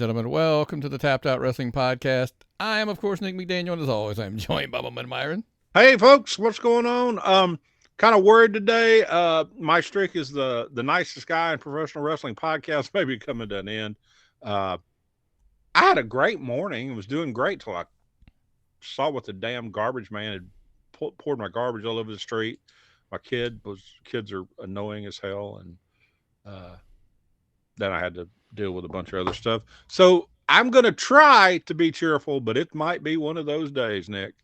gentlemen. Welcome to the Tapped Out Wrestling Podcast. I am, of course, Nick McDaniel, and as always, I'm joined by my Myron. Hey, folks, what's going on? Kind of worried today. My streak is the nicest guy in professional wrestling podcast maybe coming to an end. I had a great morning. It was doing great till I saw what the damn garbage man had poured my garbage all over the street. My kids are annoying as hell, and then I had to deal with a bunch of other stuff. So I'm going to try to be cheerful, but it might be one of those days, Nick.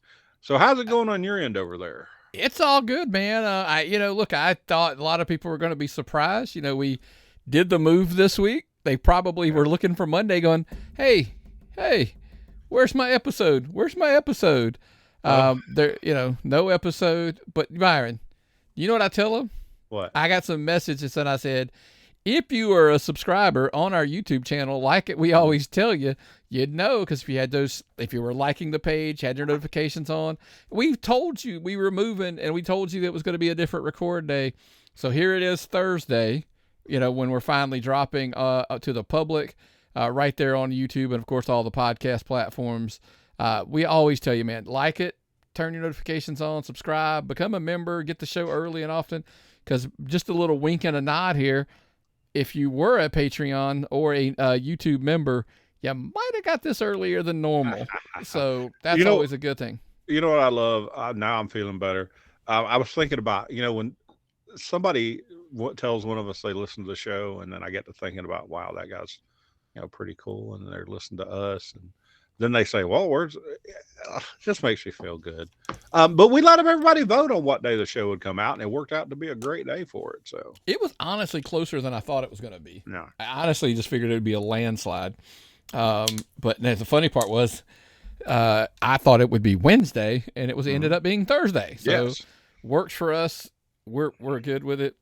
So how's it going on your end over there? It's all good, man. I thought a lot of people were going to be surprised. We did the move this week. They probably were looking for Monday going, hey, where's my episode? No episode. But Byron, you know what I tell them? What? I got some messages and I said, if you are a subscriber on our YouTube channel, like it, we always tell you, you'd know, because if you were liking the page, had your notifications on, we told you we were moving, and we told you that it was going to be a different record day. So here it is Thursday, when we're finally dropping to the public right there on YouTube and, of course, all the podcast platforms. We always tell you, man, like it, turn your notifications on, subscribe, become a member, get the show early and often, because just a little wink and a nod here. If you were a Patreon or a YouTube member, you might have got this earlier than normal. So that's always a good thing. You know what I love? Now I'm feeling better. I was thinking about, when somebody tells one of us they listen to the show, and then I get to thinking about, wow, that guy's, pretty cool, and they're listening to us, and then they say, well, just makes me feel good. But we let everybody vote on what day the show would come out, and it worked out to be a great day for it. So it was honestly closer than I thought it was going to be. No. I honestly just figured it would be a landslide. But the funny part was, I thought it would be Wednesday, and it was ended up being Thursday. So yes. Works for us. We're good with it.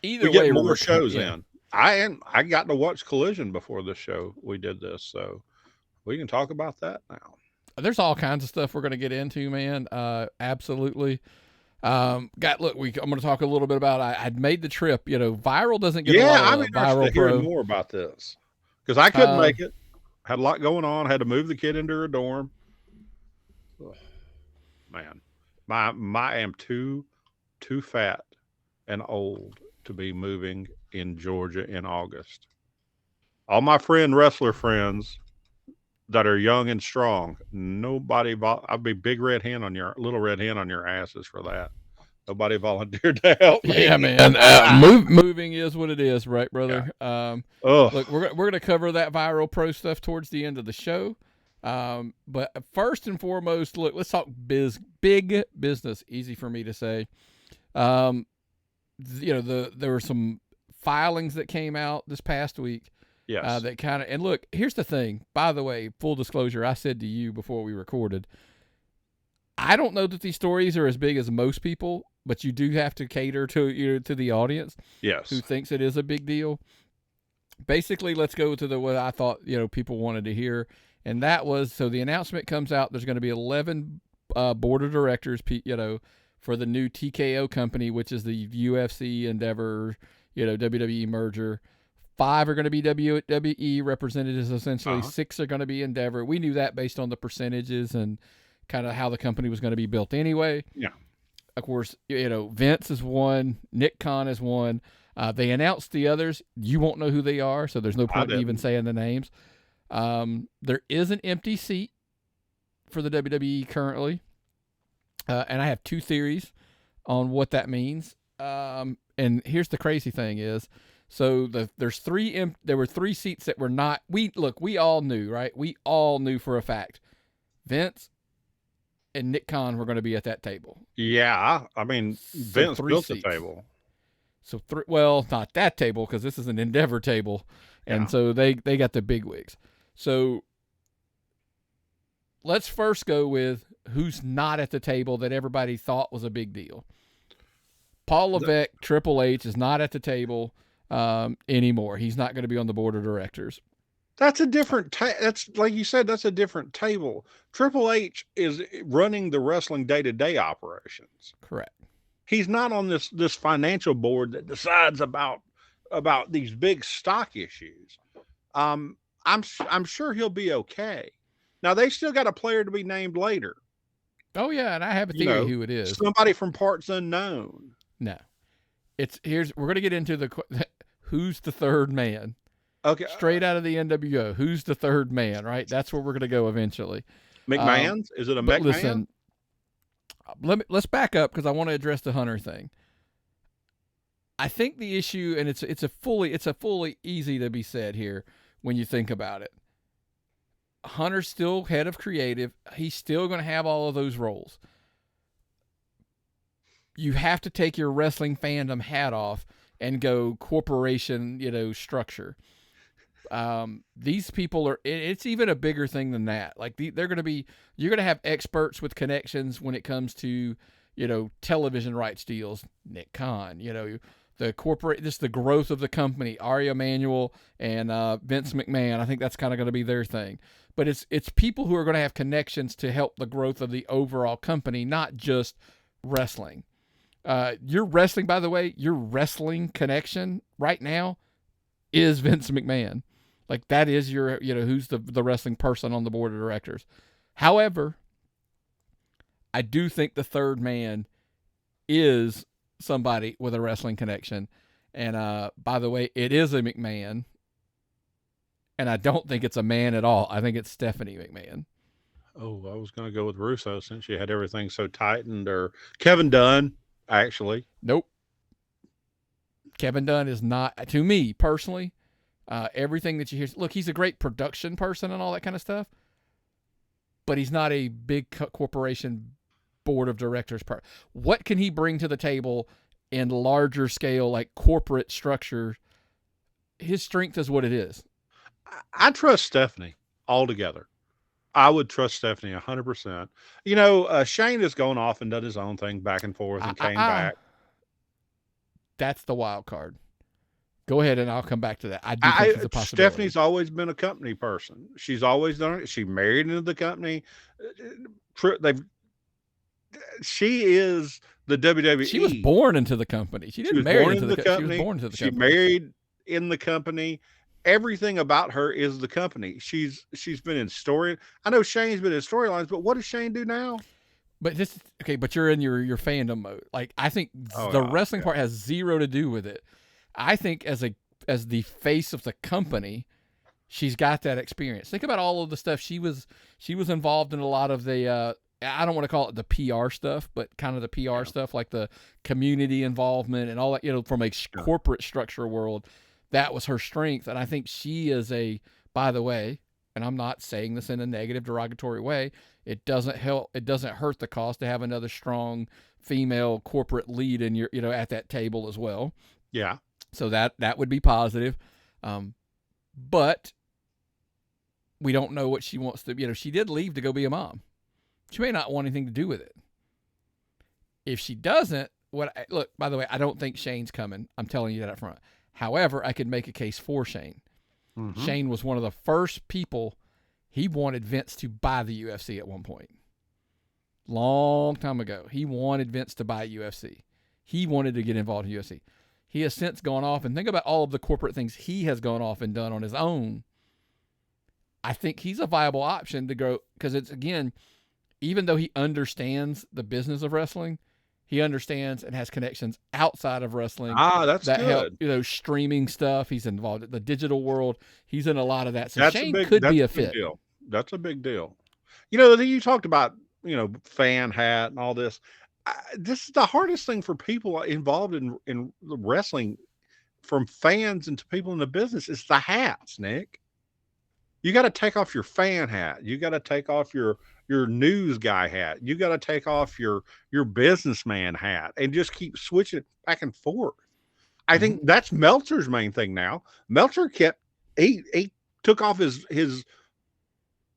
Either we way, get more shows in. I got to watch Collision before the show. We did this, so we can talk about that now. There's all kinds of stuff we're going to get into, man. Absolutely. I'm going to talk a little bit about. I'd made the trip. Viral doesn't get a lot of Viral I'm hearing more about this because I couldn't make it. Had a lot going on. Had to move the kid into her dorm. Ugh, man, I am too fat and old to be moving in Georgia in August. All my wrestler friends that are young and strong, I'll be little red hen on your asses for that. Nobody volunteered to help me. Yeah, man. Moving is what it is, right, brother? Yeah. Look, we're going to cover that Viral Pro stuff towards the end of the show. But first and foremost, look, let's talk big business. Easy for me to say. There were some filings that came out this past week. Yes. That kind of, and look, here's the thing. By the way, full disclosure, I said to you before we recorded, I don't know that these stories are as big as most people, but you do have to cater to the audience. Yes. Who thinks it is a big deal. Basically, let's go to what I thought people wanted to hear, and that was, so the announcement comes out. There's going to be 11 board of directors, for the new TKO company, which is the UFC Endeavor, WWE merger. 5 are going to be WWE representatives, essentially. 6 are going to be Endeavor. We knew that based on the percentages and kind of how the company was going to be built anyway. Yeah. Of course, Vince is one. Nick Khan is one. They announced the others. You won't know who they are, so there's no point in even saying the names. There is an empty seat for the WWE currently. And I have 2 theories on what that means. And here's the crazy thing is, so there were 3 seats that were not, we all knew, right? We all knew for a fact Vince and Nick Khan were going to be at that table. Yeah. I mean, Vince built the table. So not that table, because this is an Endeavor table. And so they got the big wigs. So let's first go with who's not at the table that everybody thought was a big deal. Paul Levesque, Triple H, is not at the table anymore. He's not going to be on the board of directors. That's a different, that's like you said, that's a different table. Triple H is running the wrestling day-to-day operations. Correct. He's not on this financial board that decides about these big stock issues. I'm sure he'll be okay. Now they still got a player to be named later. Oh yeah, and I have a You theory know, who it is. somebody from parts unknown. No, we're gonna get into who's the third man. Okay, Straight out of the NWO, who's the third man? Right, that's where we're gonna go eventually. McMahon's? Is it a But McMahon? listen, let's back up because I want to address the Hunter thing. I think the issue, and it's a fully easy to be said here when you think about it. Hunter's still head of creative. He's still going to have all of those roles. You have to take your wrestling fandom hat off and go corporation, structure. These people are, it's even a bigger thing than that. Like you're going to have experts with connections when it comes to, television rights deals, Nick Khan, the corporate, just the growth of the company, Ari Emanuel and Vince McMahon. I think that's kind of going to be their thing. But it's people who are going to have connections to help the growth of the overall company, not just wrestling. Your wrestling, by the way, your wrestling connection right now is Vince McMahon. Like that is your, who's the wrestling person on the board of directors. However, I do think the third man is somebody with a wrestling connection. And by the way, it is a McMahon. And I don't think it's a man at all. I think it's Stephanie McMahon. Oh, I was going to go with Russo since you had everything so tightened, or Kevin Dunn, actually. Nope. Kevin Dunn is not, to me personally, everything that you hear. Look, he's a great production person and all that kind of stuff, but he's not a big corporation board of directors part. What can he bring to the table in larger scale, like corporate structure? His strength is what it is. I trust Stephanie altogether. I would trust Stephanie 100%. Shane has gone off and done his own thing back and forth and came back. That's the wild card. Go ahead, and I'll come back to that. I do think it's a possibility. Stephanie's always been a company person. She's always done it. She married into the company. She is the WWE. She was born into the company. She didn't marry into the company. She was born into the company. She married in the company. Everything about her is the company. She's been in story. I know Shane's been in storylines, but what does Shane do now? But but you're in your fandom mode. Like I think the wrestling part has zero to do with it. I think as the face of the company, she's got that experience. Think about all of the stuff she was involved in. A lot of the I don't want to call it the PR stuff, but kind of the PR stuff, like the community involvement and all that. From a corporate structure world, that was her strength. And I think she is by the way, and I'm not saying this in a negative, derogatory way, it doesn't hurt the cause to have another strong female corporate lead in your, at that table as well. Yeah. So that would be positive. But we don't know what she wants to, she did leave to go be a mom. She may not want anything to do with it. If she doesn't, look, by the way, I don't think Shane's coming. I'm telling you that up front. However, I could make a case for Shane. Mm-hmm. Shane was one of the first people. He wanted Vince to buy the UFC at one point. Long time ago. He wanted Vince to buy UFC. He wanted to get involved in UFC. He has since gone off, and think about all of the corporate things he has gone off and done on his own. I think he's a viable option to go, because it's, again, even though he understands the business of wrestling, he understands and has connections outside of wrestling. That's good. Help, streaming stuff. He's involved in the digital world. He's in a lot of that. So Shane could be a fit. Deal. That's a big deal. You talked about, fan hat and all this. This is the hardest thing for people involved in wrestling, from fans and to people in the business. It's the hats, Nick. You got to take off your fan hat. You got to take off your news guy hat. You got to take off your businessman hat and just keep switching it back and forth. I think that's Meltzer's main thing now. Meltzer he took off his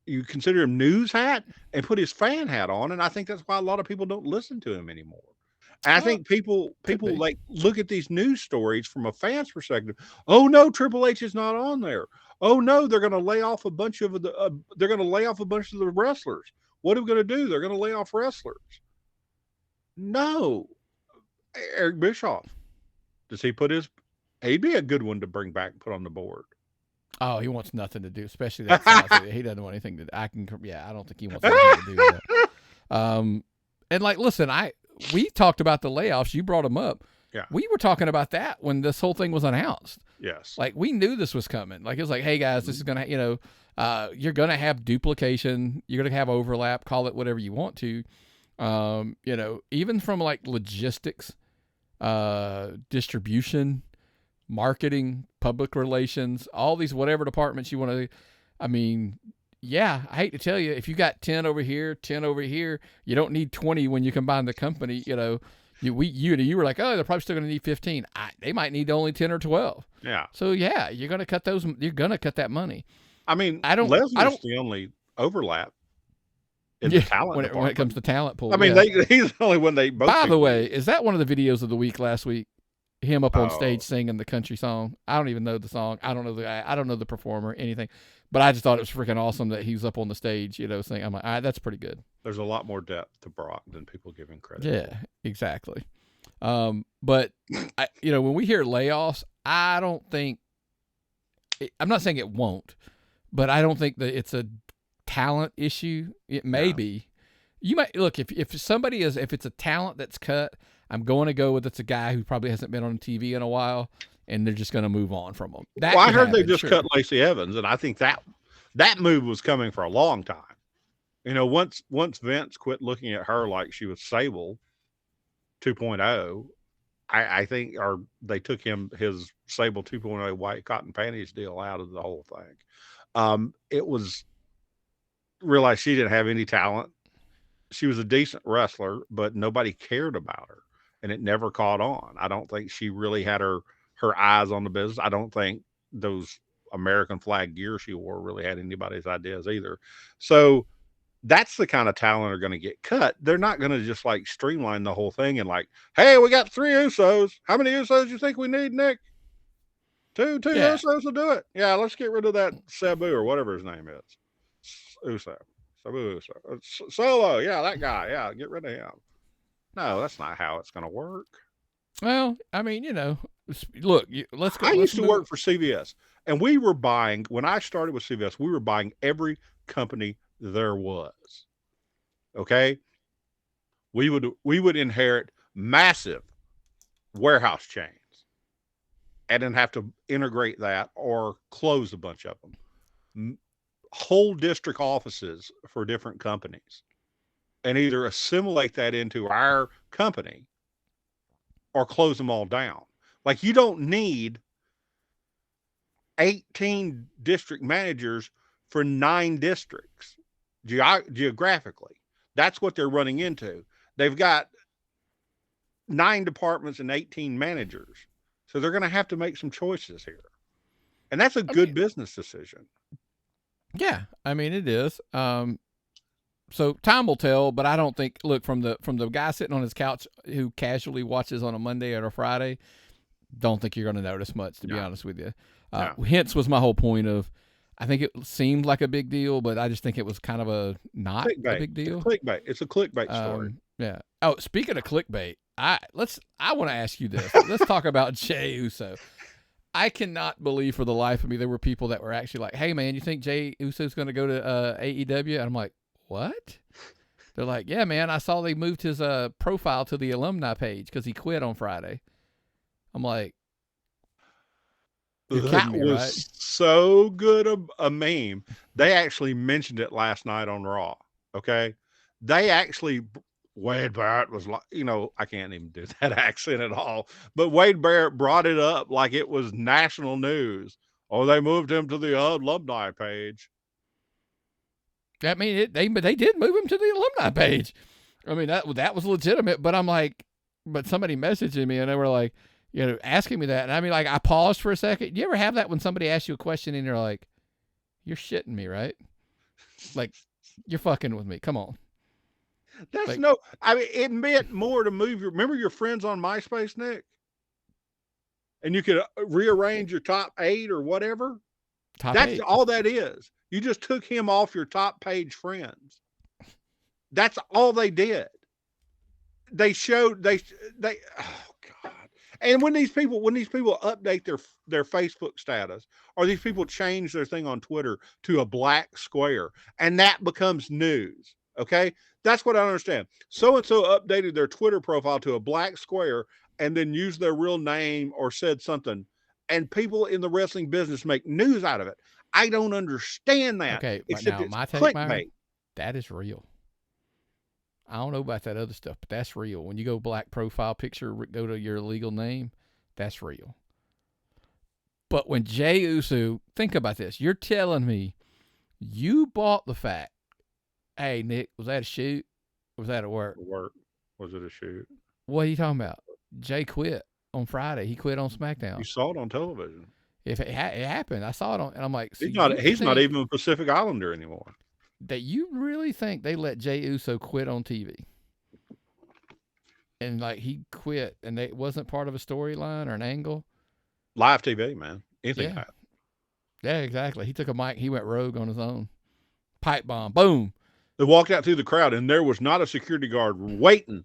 you consider him news hat and put his fan hat on, and I think that's why a lot of people don't listen to him anymore. And I think people like look at these news stories from a fan's perspective. Oh no, Triple H is not on there. Oh no, they're going to lay off a bunch of the wrestlers. What are we going to do? They're going to lay off wrestlers. No. Eric Bischoff. Does he he'd be a good one to bring back and put on the board. Oh, he wants nothing to do, especially that size. He doesn't want anything to. I don't think he wants anything to do with that. And like, listen, we talked about the layoffs. You brought them up. Yeah. We were talking about that when this whole thing was announced. Yes. Like, we knew this was coming. Like, it was like, hey guys, this is gonna, you're gonna have duplication. You're gonna have overlap. Call it whatever you want to. Even from like logistics, distribution, marketing, public relations, all these whatever departments you want to. I mean, yeah, I hate to tell you, if you got 10 over here, 10 over here, you don't need 20 when you combine the company. You were like, oh, they're probably still going to need 15. They might need only 10 or 12. Yeah. So yeah, you're going to cut those. You're going to cut that money. I mean, Lesnar's the only overlap in the talent department. When it comes to talent pool. I mean, he's the only one they both. By the way, is that one of the videos of the week last week? Him up on stage singing the country song. I don't even know the song. I don't know the guy. I don't know the performer, anything. But I just thought it was freaking awesome that he's up on the stage, singing. I'm like, that's pretty good. There's a lot more depth to Brock than people give him credit. Yeah, exactly. But when we hear layoffs, I don't think. I'm not saying it won't, but I don't think that it's a talent issue. It may be. You might look if it's a talent that's cut. I'm going to go with it's a guy who probably hasn't been on TV in a while, and they're just going to move on from him. I heard they just cut Lacey Evans, and I think that move was coming for a long time. Once Vince quit looking at her like she was Sable 2.0, I think, or they took his Sable 2.0 white cotton panties deal out of the whole thing. It was realized she didn't have any talent. She was a decent wrestler, but nobody cared about her. And it never caught on. I don't think she really had her eyes on the business. I don't think those American flag gear she wore really had anybody's ideas either. So that's the kind of talent are going to get cut. They're not going to just like streamline the whole thing and like, hey, we got 3 Usos. How many Usos do you think we need, Nick? Two Usos will do it. Yeah, let's get rid of that Sabu or whatever his name is. Uso. Sabu Uso. Solo. Yeah, that guy. Yeah, get rid of him. No, that's not how it's going to work. Well, I mean, look, let's go. I used to work for CVS, and we were buying, when I started with CVS, we were buying every company there was. Okay? We would inherit massive warehouse chains and then have to integrate that or close a bunch of them. Whole district offices for different companies. And either assimilate that into our company or close them all down. Like, you don't need 18 district managers for 9 districts geographically. That's what they're running into. They've got 9 departments and 18 managers. So they're going to have to make some choices here. And that's a good business decision. Yeah, I mean, it is. So time will tell, but I don't think. Look, from the guy sitting on his couch who casually watches on a Monday or a Friday, don't think you're going to notice much. To be honest with you, hence was my whole point of. I think it seemed like a big deal, but I just think it was kind of a big deal. Clickbait. It's a clickbait story. Yeah. Oh, speaking of clickbait, I want to ask you this. Let's talk about Jey Uso. I cannot believe for the life of me there were people that were actually like, "Hey, man, you think Jey Uso's going to go to AEW?" And I'm like, what? They're like, yeah, man, I saw they moved his profile to the alumni page because he quit on Friday. I'm like, that was so good a meme. They actually mentioned it last night on Raw. Okay. They actually, Wade Barrett was like, I can't even do that accent at all, but Wade Barrett brought it up like it was national news. Oh, they moved him to the alumni page. I mean, they did move him to the alumni page. I mean, that was legitimate, but I'm like, but somebody messaged me and they were like, asking me that. And I mean, like, I paused for a second. You ever have that when somebody asks you a question and you're like, you're shitting me, right? Like, you're fucking with me. Come on. That's it meant more to move remember your friends on MySpace, Nick? And you could rearrange your top 8 or whatever. That's 8. All that is. You just took him off your top page friends. That's all they did. They showed, oh God. And when these people update their Facebook status, or these people change their thing on Twitter to a black square, and that becomes news. Okay, that's what I don't understand. So and so updated their Twitter profile to a black square, and then used their real name or said something, and people in the wrestling business make news out of it. I don't understand that. Okay, but Except now it's my take, Myron, clickbait. that is real. I don't know about that other stuff, but that's real. When you go black profile picture, go to your legal name, that's real. But when Jey Uso, think about this. You're telling me you bought the fact, hey, Nick, was that a shoot? Or was that a work? Work. Was it a shoot? What are you talking about? Jey quit on Friday. He quit on SmackDown. You saw it on television. If it happened, I saw it on, and I'm like, so he's not even a Pacific Islander anymore. That you really think they let Jey Uso quit on TV? And like he quit, and it wasn't part of a storyline or an angle. Live TV, man. Anything. Yeah. Yeah, exactly. He took a mic. He went rogue on his own. Pipe bomb. Boom. They walked out through the crowd, and there was not a security guard waiting.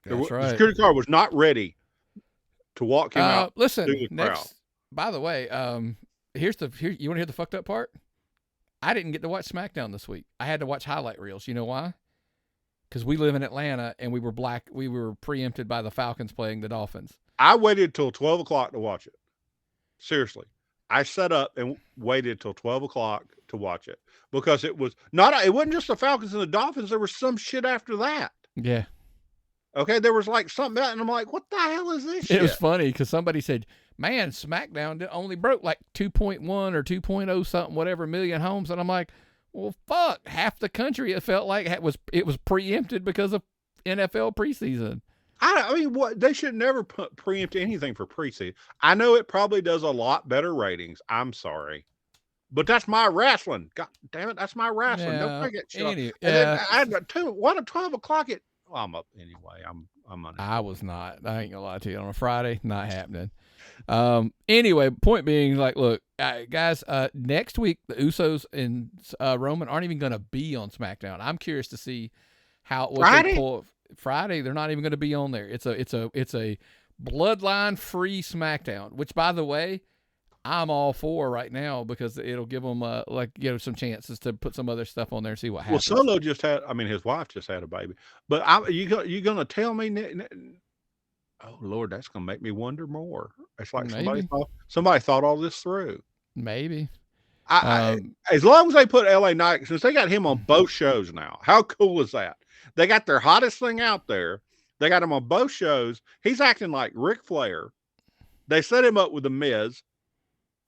That's right. The security guard was not ready to walk him out. Listen, through the crowd. next. By the way, here you want to hear the fucked up part? I didn't get to watch SmackDown this week. I had to watch highlight reels. You know why? Because we live in Atlanta, and we were preempted by the Falcons playing the Dolphins. I waited till 12 o'clock to watch it. Seriously. I set up and waited till 12 o'clock to watch it because it wasn't just the Falcons and the Dolphins. There was some shit after that. Yeah. Okay. There was like something else, and I'm like, what the hell is this shit? It was funny because somebody said, man, SmackDown only broke like 2.1 or 2.0 something, whatever million homes. And I'm like, well, fuck, half the country, it felt like it was preempted because of NFL preseason. I mean, what they should never preempt anything for preseason. I know it probably does a lot better ratings. I'm sorry, but that's my wrestling. God damn it, that's my wrestling. Yeah, Don't get shit. yeah. I had 12 o'clock. I'm up anyway. I'm on it. I was not. I ain't gonna lie to you. On a Friday, not happening. Anyway, point being, like, look, guys, next week the Usos and Roman aren't even gonna be on SmackDown. I'm curious to see what Friday? they pull. Friday, they're not even going to be on there. It's a bloodline free SmackDown, which, by the way, I'm all for right now because it'll give them some chances to put some other stuff on there and see what happens. Well, Solo his wife just had a baby, but you gonna tell me? Oh Lord, that's gonna make me wonder more. It's like somebody thought all this through. Maybe. As long as they put LA Knight, since they got him on both shows now, how cool is that? They got their hottest thing out there. They got him on both shows. He's acting like Ric Flair. They set him up with The Miz,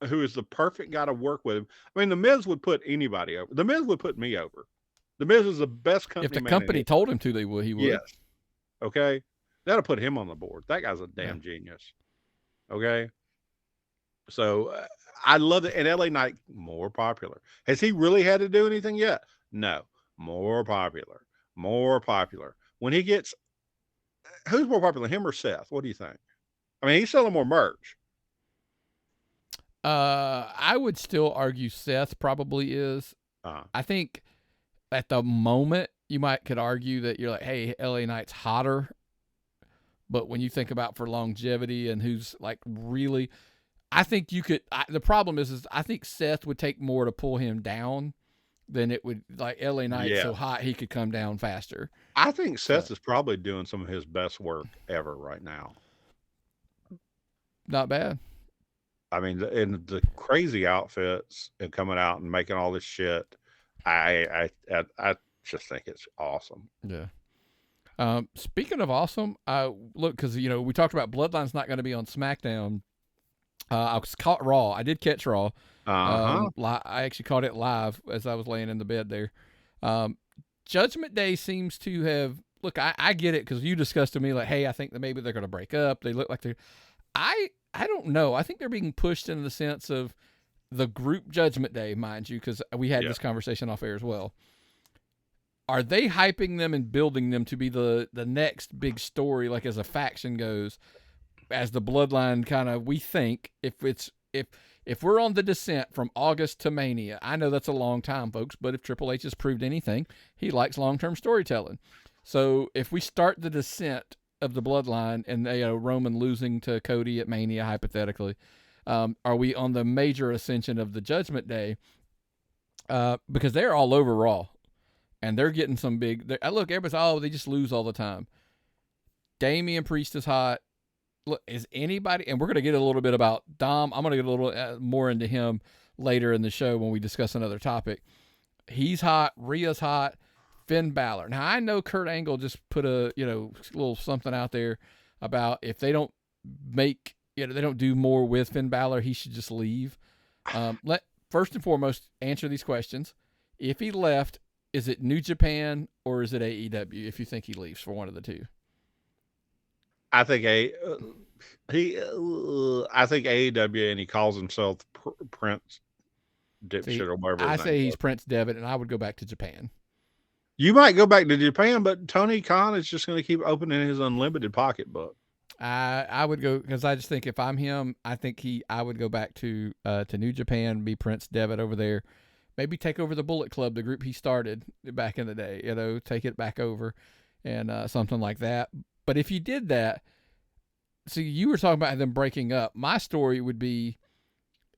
who is the perfect guy to work with him. I mean, The Miz would put anybody over. The Miz would put me over. The Miz is the best company. If the company told him to, he would. Yes. Okay. That'll put him on the board. That guy's a damn genius. Okay. So I love it. And LA Knight, more popular. Has he really had to do anything yet? No. More popular. When he gets, who's more popular, him or Seth? What do you think? I mean, he's selling more merch. I would still argue Seth probably is. I think at the moment you could argue that you're like, hey, LA Knight's hotter. But when you think about for longevity and who's like really, I think you could. The problem is I think Seth would take more to pull him down than it would, like LA Knight's so hot he could come down faster. I think Seth is probably doing some of his best work ever right now. Not bad. I mean, in the crazy outfits and coming out and making all this shit, I just think it's awesome. Yeah. Speaking of awesome, look, because we talked about Bloodline's not going to be on SmackDown. I was caught Raw. I did catch Raw. I actually caught it live as I was laying in the bed there. Judgment Day seems to have. Look, I get it because you discussed to me like, hey, I think that maybe they're going to break up. They look like they're. I don't know. I think they're being pushed in the sense of the group Judgment Day, mind you, because we had this conversation off air as well. Are they hyping them and building them to be the next big story, like as a faction goes, as the Bloodline kind of, we think, if we're on the descent from August to Mania, I know that's a long time, folks, but if Triple H has proved anything, he likes long-term storytelling. So if we start the descent of the bloodline and Roman losing to Cody at Mania, hypothetically, are we on the major ascension of the Judgment Day? Because they're all over Raw, and they're getting some big. Look, everybody's they just lose all the time. Damian Priest is hot. Look, is anybody? And we're gonna get a little bit about Dom. I'm gonna get a little more into him later in the show when we discuss another topic. He's hot. Rhea's hot. Finn Balor. Now I know Kurt Angle just put a little something out there about if they don't make they don't do more with Finn Balor, he should just leave. First and foremost, answer these questions. If he left, is it New Japan or is it AEW? If you think he leaves for one of the two, I think I think AEW, and he calls himself Prince Dipshit or whatever. I say he's Prince Devitt, and I would go back to Japan. You might go back to Japan, but Tony Khan is just going to keep opening his unlimited pocketbook. I would go because I just think if I'm him, I would go back to New Japan, be Prince Devitt over there, maybe take over the Bullet Club, the group he started back in the day. Take it back over, and something like that. But if you did that, see, you were talking about them breaking up. My story would be,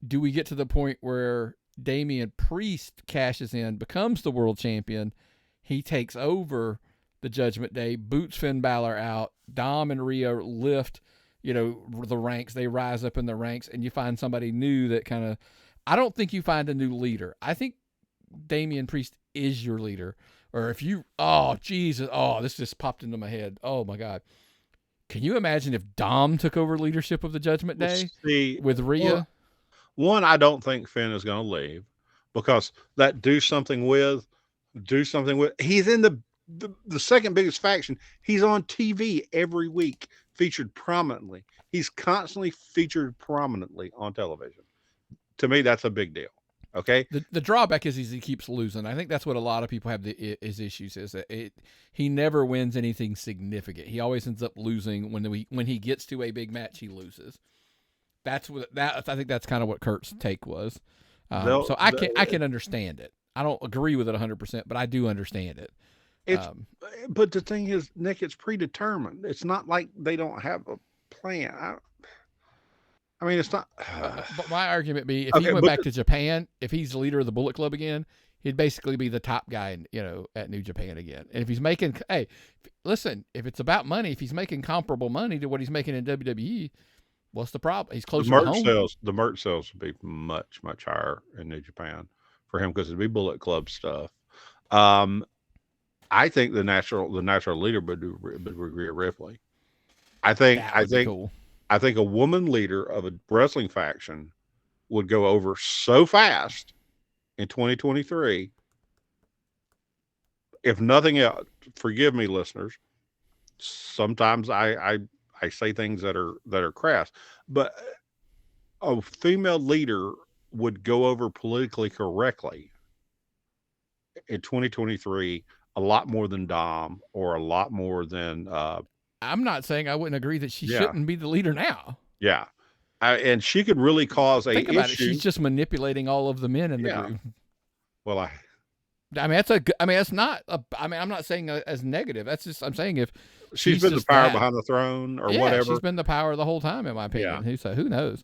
do we get to the point where Damian Priest cashes in, becomes the world champion? He takes over the Judgment Day, boots Finn Balor out. Dom and Rhea lift, the ranks. They rise up in the ranks, and you find somebody new that kind of. I don't think you find a new leader. I think Damian Priest is your leader. Or if you, oh Jesus, this just popped into my head. Oh my God, can you imagine if Dom took over leadership of the Judgment Day with Rhea? One, I don't think Finn is going to leave because that do something with. He's in the second biggest faction. He's on TV every week, featured prominently. He's constantly featured prominently on television. To me, that's a big deal. Okay. The drawback is he keeps losing. I think that's what a lot of people have his issues is that he never wins anything significant. He always ends up losing when he gets to a big match. He loses. I think that's kind of what Kurt's take was. So I can understand it. I don't agree with it 100%, but I do understand it. But the thing is, Nick, it's predetermined. It's not like they don't have a plan. I mean, it's not. But my argument be, if he went back to Japan, if he's the leader of the Bullet Club again, he'd basically be the top guy, at New Japan again. And if he's making, listen, if it's about money, if he's making comparable money to what he's making in WWE, what's the problem? He's closer to home. The merch sales would be much, much higher in New Japan for him because it'd be Bullet Club stuff. I think the natural leader would be Rhea Ripley. I think cool. I think a woman leader of a wrestling faction would go over so fast in 2023. If nothing else, forgive me, listeners. Sometimes I say things that are crass, but a female leader would go over politically correctly in 2023 a lot more than Dom or a lot more than. I'm not saying I wouldn't agree that she shouldn't be the leader now. Yeah. And she could really cause Think about it. She's just manipulating all of the men in the group. Well, I'm not saying as negative. That's just, I'm saying if she's been the power behind the throne or whatever. She's been the power the whole time, in my opinion. Yeah. Who knows?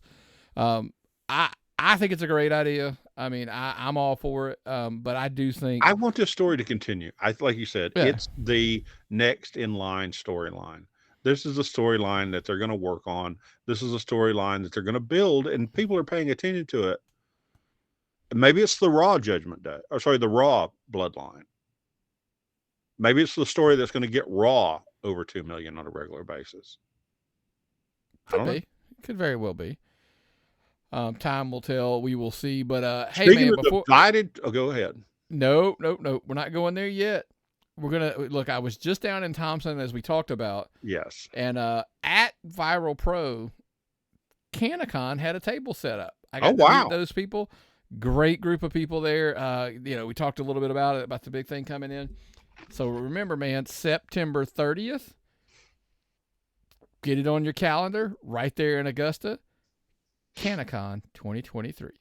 I think it's a great idea. I mean, I'm all for it. But I do think I want this story to continue. Like you said, it's the next in line storyline. This is a storyline that they're going to work on. This is a storyline that they're going to build, and people are paying attention to it. Maybe it's the Raw Judgment Day, the Raw Bloodline. Maybe it's the story that's going to get Raw over 2 million on a regular basis. Could very well be. Time will tell. We will see. But hey, speaking man, of divided, go ahead. No, we're not going there yet. We're gonna look. I was just down in Thompson as we talked about. Yes. And at Viral Pro, Canicon had a table set up. I got to meet those people. Great group of people there. We talked a little bit about it, about the big thing coming in. So remember, man, September 30th. Get it on your calendar right there in Augusta. Canicon 2023.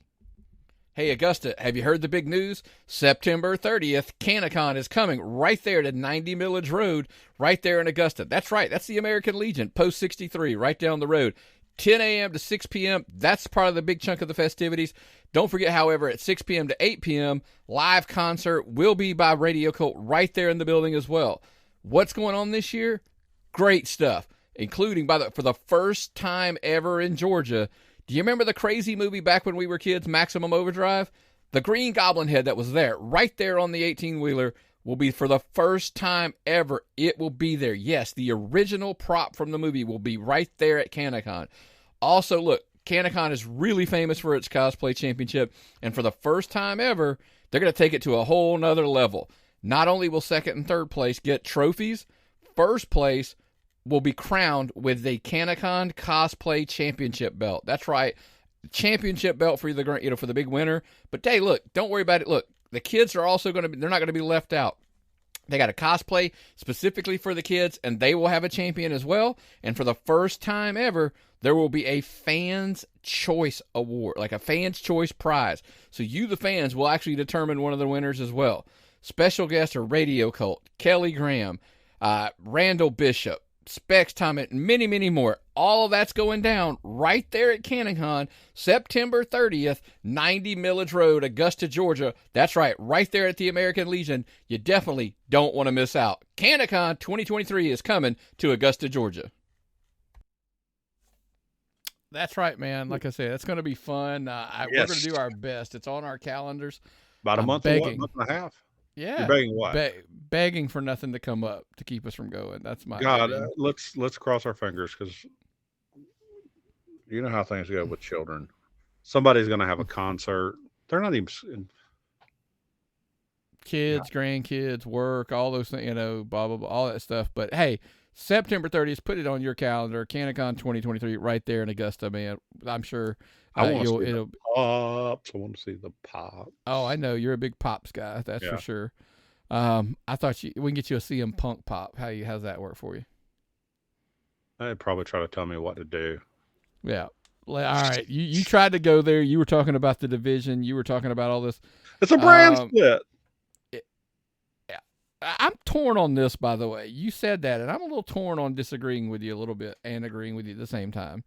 Hey, Augusta, have you heard the big news? September 30th, CanaCon is coming right there to 90 Millage Road, right there in Augusta. That's right. That's the American Legion, Post 63, right down the road. 10 a.m. to 6 p.m. That's part of the big chunk of the festivities. Don't forget, however, at 6 p.m. to 8 p.m., live concert will be by Radio Cult right there in the building as well. What's going on this year? Great stuff, including for the first time ever in Georgia. Do you remember the crazy movie back when we were kids, Maximum Overdrive? The Green Goblin head that was there, right there on the 18-wheeler, will be for the first time ever. It will be there. Yes, the original prop from the movie will be right there at CanaCon. Also, look, CanaCon is really famous for its cosplay championship, and for the first time ever, they're going to take it to a whole nother level. Not only will second and third place get trophies, first place will be crowned with the CanaCon Cosplay Championship belt. That's right, championship belt for for the big winner. But hey, look, don't worry about it. Look, the kids are also they're not going to be left out. They got a cosplay specifically for the kids, and they will have a champion as well. And for the first time ever, there will be a Fans Choice Award, like a Fans Choice Prize. So you, the fans, will actually determine one of the winners as well. Special guests are Radio Cult, Kelly Graham, Randall Bishop, Specs Thomas, and many, many more. All of that's going down right there at CanaCon, September 30th, 90 Millage Road, Augusta, Georgia. That's right there at the American Legion. You definitely don't want to miss out. CanaCon 2023 is coming to Augusta, Georgia. That's right, man. Like I said, it's going to be fun. We're going to do our best. It's on our calendars. About a month and a half. Yeah. You're begging what? Begging for nothing to come up to keep us from going. That's my God. Let's cross our fingers, because you know how things go with children. Somebody's going to have a concert. They're not even kids, grandkids, work, all those things. Blah blah blah, all that stuff. But hey, September 30th, put it on your calendar. CanaCon 2023, right there in Augusta, man. I'm sure. I want to see the pops. I want to see the pops. Oh, I know you're a big pops guy. That's for sure. I thought we can get you a CM Punk pop. How's that work for you? They'd probably try to tell me what to do. Yeah. All right. You tried to go there. You were talking about the division. You were talking about all this. It's a brand split. I'm torn on this, by the way. You said that, and I'm a little torn on disagreeing with you a little bit and agreeing with you at the same time.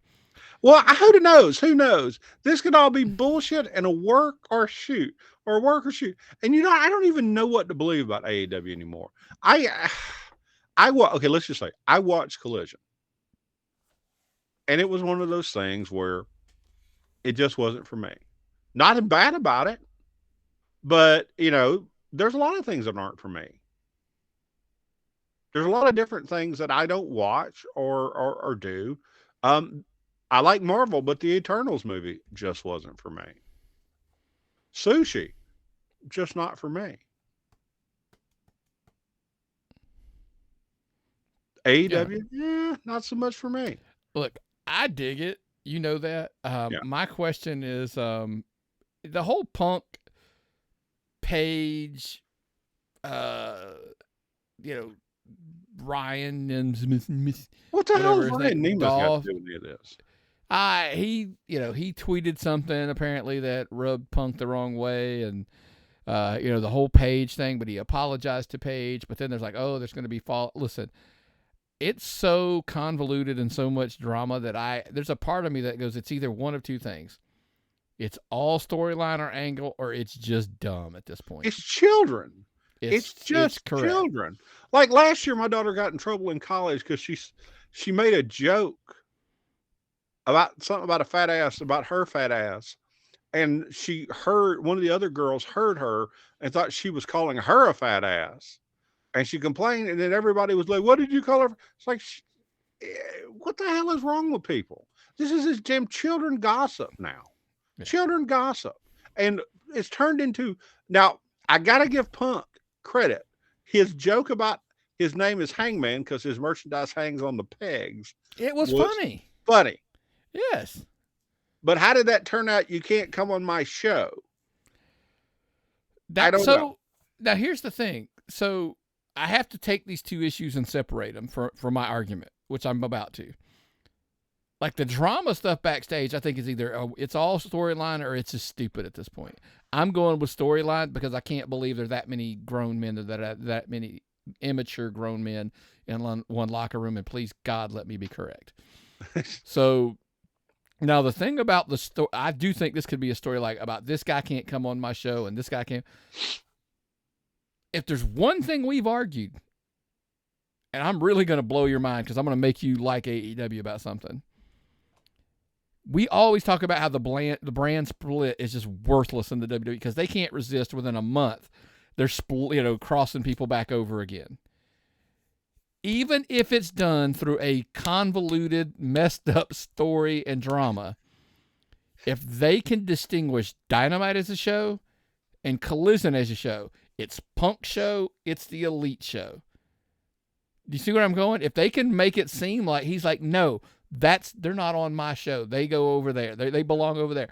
Well, who knows? Who knows? This could all be bullshit and a work or shoot. And I don't even know what to believe about AEW anymore. Okay, let's just say I watched Collision. And it was one of those things where it just wasn't for me. Not bad about it, but there's a lot of things that aren't for me. There's a lot of different things that I don't watch or do. I like Marvel, but the Eternals movie just wasn't for me. Sushi, just not for me. AEW, not so much for me. Look, I dig it. You know that. My question is, the whole Punk Page, Ryan and what the hell is Ryan Nema's got to do with any of this? He tweeted something apparently that rubbed Punk the wrong way, and the whole Page thing, but he apologized to Page. But then there's there's going to be Listen, it's so convoluted and so much drama that there's a part of me that goes, it's either one of two things. It's all storyline or angle, or it's just dumb at this point. It's children. It's just children. Like last year, my daughter got in trouble in college because she made a joke about something about her fat ass. And she heard, one of the other girls heard her and thought she was calling her a fat ass. And she complained, and then everybody was like, what did you call her? It's like, what the hell is wrong with people? This is this damn children gossip now. Yeah. Children gossip. And it's turned into, now, I got to give Punk credit. His joke about his name is Hangman because his merchandise hangs on the pegs. It was funny. Funny. Yes. But how did that turn out? You can't come on my show. I don't know. Now, here's the thing. So I have to take these two issues and separate them for my argument, which I'm about to. Like the drama stuff backstage, I think is either it's all storyline or it's just stupid at this point. I'm going with storyline because I can't believe there's that many grown men, that many immature grown men in one locker room. And please God, let me be correct. So now the thing about the story, I do think this could be a story like about this guy can't come on my show and this guy can't. If there's one thing we've argued, and I'm really going to blow your mind because I'm going to make you like AEW about something. We always talk about how the brand split is just worthless in the WWE because they can't resist within a month. They're crossing people back over again. Even if it's done through a convoluted, messed up story and drama, if they can distinguish Dynamite as a show and Collision as a show, it's Punk show, it's the Elite show. Do you see where I'm going? If they can make it seem like he's like, no, they're not on my show. They go over there. They belong over there.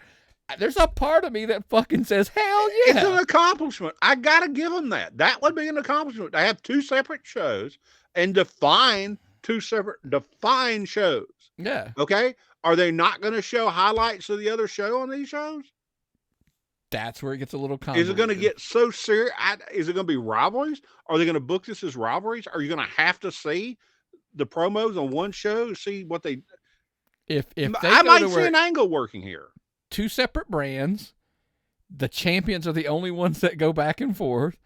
There's a part of me that fucking says, hell yeah. It's an accomplishment. I got to give them that. That would be an accomplishment. They have two separate shows and define shows. Yeah. Okay. Are they not going to show highlights of the other show on these shows? That's where it gets a little convoluted. Is it going to get so serious? Is it going to be rivalries? Are they going to book this as rivalries? Are you going to have to see the promos on one show to see what they? If they I might see an angle working here. Two separate brands. The champions are the only ones that go back and forth.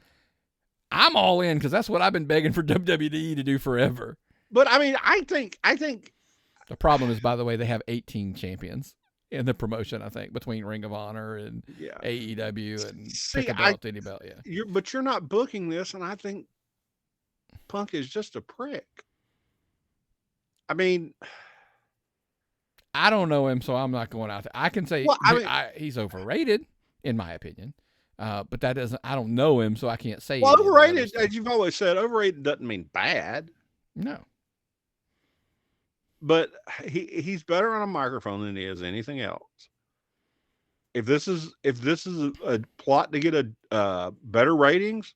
I'm all in because that's what I've been begging for WWE to do forever. But I mean, I think the problem is, by the way, they have 18 champions in the promotion. I think between Ring of Honor and AEW and pick a belt, any belt. Yeah, but you're not booking this, and I think Punk is just a prick. I mean, I don't know him, so I'm not going out there. I can say he's overrated, in my opinion. But that doesn't. I don't know him, so I can't say. Well, overrated, as you've always said, overrated doesn't mean bad. No. But he's better on a microphone than he is anything else. If this is a plot to get a better ratings,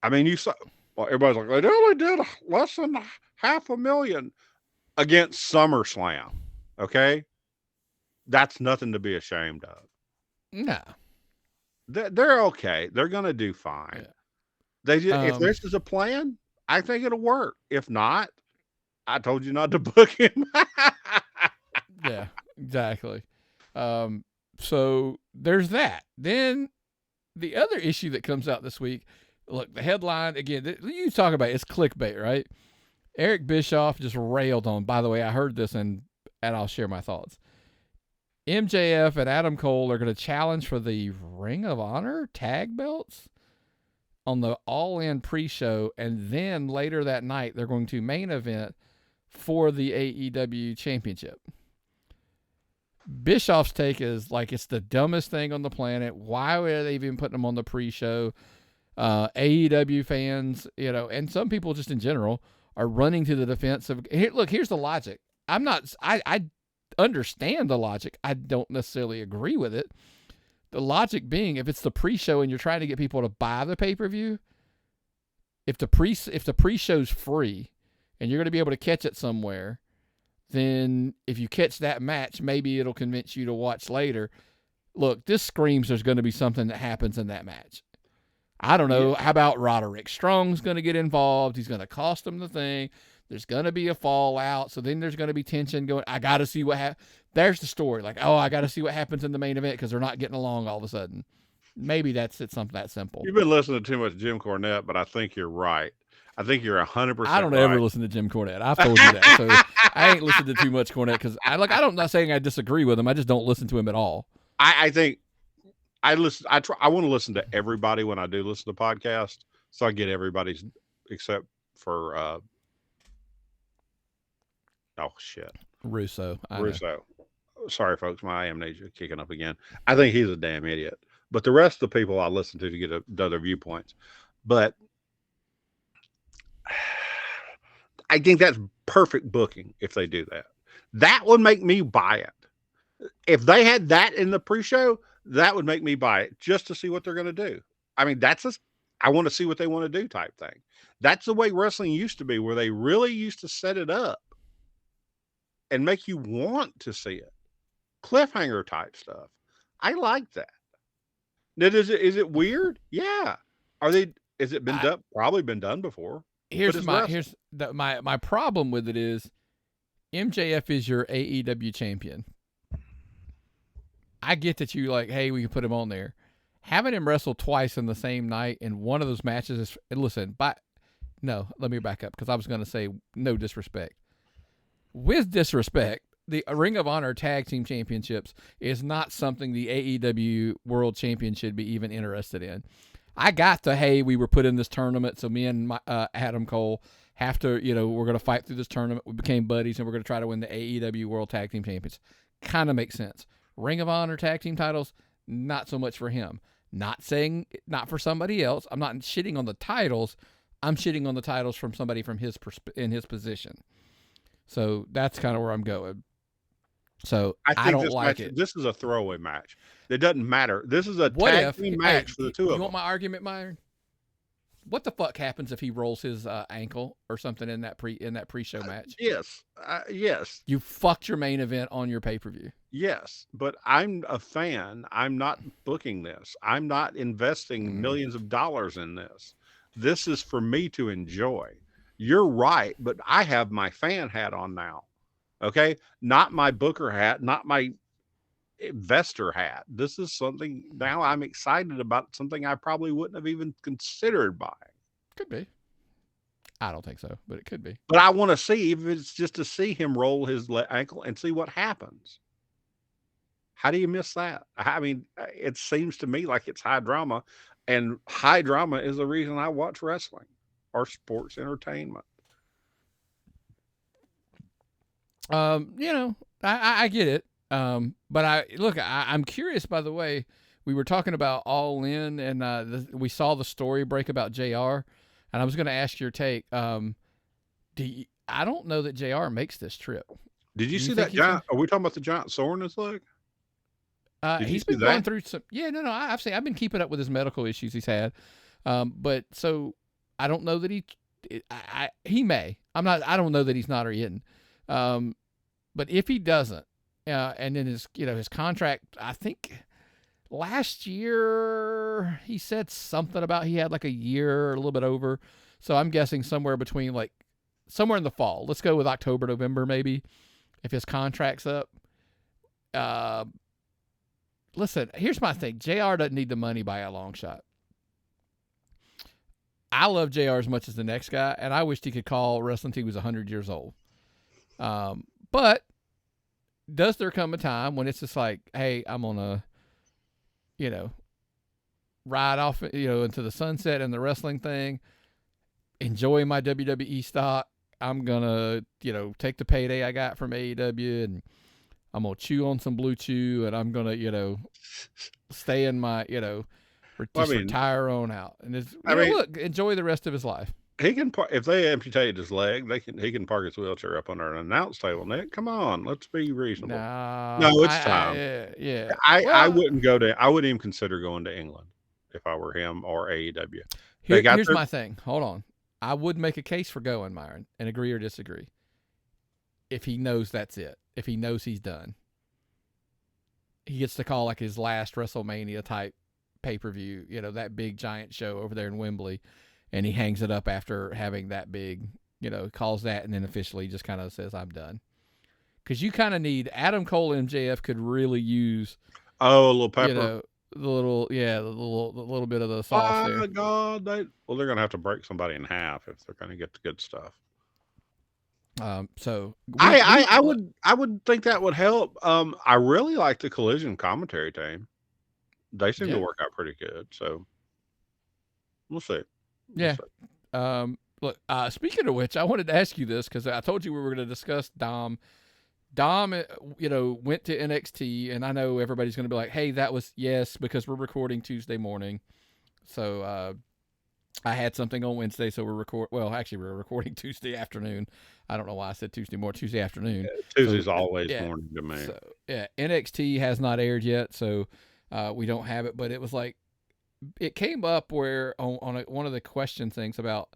I mean, you saw. Well, everybody's like, they only did less than 500,000 against SummerSlam. Okay, that's nothing to be ashamed of. No. They're okay. They're going to do fine. Yeah. If this is a plan, I think it'll work. If not, I told you not to book him. Yeah, exactly. So there's that. Then the other issue that comes out this week, look, the headline, again, you talk about it's clickbait, right? Eric Bischoff just railed on, by the way, I heard this and I'll share my thoughts. MJF and Adam Cole are going to challenge for the Ring of Honor tag belts on the All In pre-show, and then later that night they're going to main event for the AEW Championship. Bischoff's take is like it's the dumbest thing on the planet. Why are they even putting them on the pre-show? AEW fans, and some people just in general are running to the defense of. Here's the logic. I understand the logic. I don't necessarily agree with it. The logic being, if it's the pre-show and you're trying to get people to buy the pay-per-view, if the pre-show's free and you're going to be able to catch it somewhere, then if you catch that match, maybe it'll convince you to watch later. Look, this screams there's going to be something that happens in that match. I don't know. Yeah. How about Roderick Strong's going to get involved? He's going to cost them the thing. There's going to be a fallout. So then there's going to be tension going. I got to see what happens. There's the story. Like, I got to see what happens in the main event because they're not getting along all of a sudden. Maybe that's it. Something that simple. You've been listening to too much Jim Cornette, but I think you're right. I think you're 100%. I don't ever listen to Jim Cornette. I've told you that. So I ain't listened to too much Cornette because I'm not saying I disagree with him. I just don't listen to him at all. I think I listen. I want to listen to everybody when I do listen to podcasts, so I get everybody's except for Russo. Sorry, folks, my amnesia kicking up again. I think he's a damn idiot. But the rest of the people I listen to get other viewpoints. But I think that's perfect booking if they do that. That would make me buy it. If they had that in the pre-show, that would make me buy it just to see what they're going to do. I mean, I want to see what they want to do type thing. That's the way wrestling used to be, where they really used to set it up. and make you want to see it. Cliffhanger type stuff. I like that. Now, is it weird? Yeah. Is it been done? Probably been done before. My problem with it is MJF is your AEW champion. I get that you like, hey, we can put him on there. Having him wrestle twice in the same night in one of those matches is, listen, no, let me back up, because I was going to say no disrespect. With disrespect, the Ring of Honor Tag Team Championships is not something the AEW World Champion should be even interested in. I got the, hey, we were put in this tournament, so me and Adam Cole have to, we're going to fight through this tournament. We became buddies, and we're going to try to win the AEW World Tag Team Champions. Kind of makes sense. Ring of Honor Tag Team titles, not so much for him. Not saying not for somebody else. I'm not shitting on the titles. I'm shitting on the titles from somebody from in his position. So that's kind of where I'm going. So I don't like it. This is a throwaway match. It doesn't matter. This is a tag team match for the two of them. You want my argument, Myron? What the fuck happens if he rolls his ankle or something in that pre-show match? Yes. Yes. You fucked your main event on your pay-per-view. Yes, but I'm a fan. I'm not booking this. I'm not investing millions of dollars in this. This is for me to enjoy. You're right, but I have my fan hat on now. Okay? Not my booker hat, not my investor hat. This is something now I'm excited about, something I probably wouldn't have even considered buying. Could be. I don't think so, but it could be. But I want to see, if it's just to see him roll his ankle and see what happens. How do you miss that? I mean, it seems to me like it's high drama, and high drama is the reason I watch wrestling or sports entertainment. I get it. But I'm curious, by the way, we were talking about All In, and we saw the story break about JR, and I was going to ask your take. I don't know that JR makes this trip. Did you see that giant? Are we talking about the giant sore in his leg? He's been going through some. Yeah, no. I've been keeping up with his medical issues he's had. But so I don't know that he may. I don't know that he's not or he isn't. But if he doesn't, and then his contract, I think last year he said something about he had like a year, a little bit over. So I'm guessing somewhere in the fall. Let's go with October, November, maybe, if his contract's up. Listen, here's my thing. JR doesn't need the money by a long shot. I love JR as much as the next guy, and I wished he could call wrestling till he was 100 years old. But does there come a time when it's just like, hey, I'm going to, ride off, into the sunset and the wrestling thing, enjoy my WWE stock. I'm going to, take the payday I got from AEW, and I'm going to chew on some Blue Chew, and I'm going to, stay in my, retire on out. And enjoy the rest of his life. He can, if they amputate his leg, he can park his wheelchair up under an announce table. Nick, come on, let's be reasonable. No, it's time. I wouldn't even consider going to England if I were him or AEW. Here's my thing. Hold on. I would make a case for going, Myron, and agree or disagree. If he knows that's it. If he knows he's done. He gets to call like his last WrestleMania type pay-per-view, that big giant show over there in Wembley, and he hangs it up after having that big, calls that, and then officially just kind of says, I'm done. Because you kind of need, Adam Cole and MJF could really use a little pepper. The little bit of the sauce there. Oh my God. They're going to have to break somebody in half if they're going to get the good stuff. So I would think that would help. I really like the Collision commentary team. They seem to work out pretty good. So we'll see. Look, speaking of which, I wanted to ask you this because I told you we were going to discuss Dom. Dom, went to NXT, and I know everybody's going to be like, hey, that was because we're recording Tuesday morning. So, I had something on Wednesday, so we're recording Tuesday afternoon. I don't know why I said Tuesday morning, Tuesday afternoon. Tuesday's always morning to me. So, NXT has not aired yet, so we don't have it, but it was like, it came up where on one of the question things about,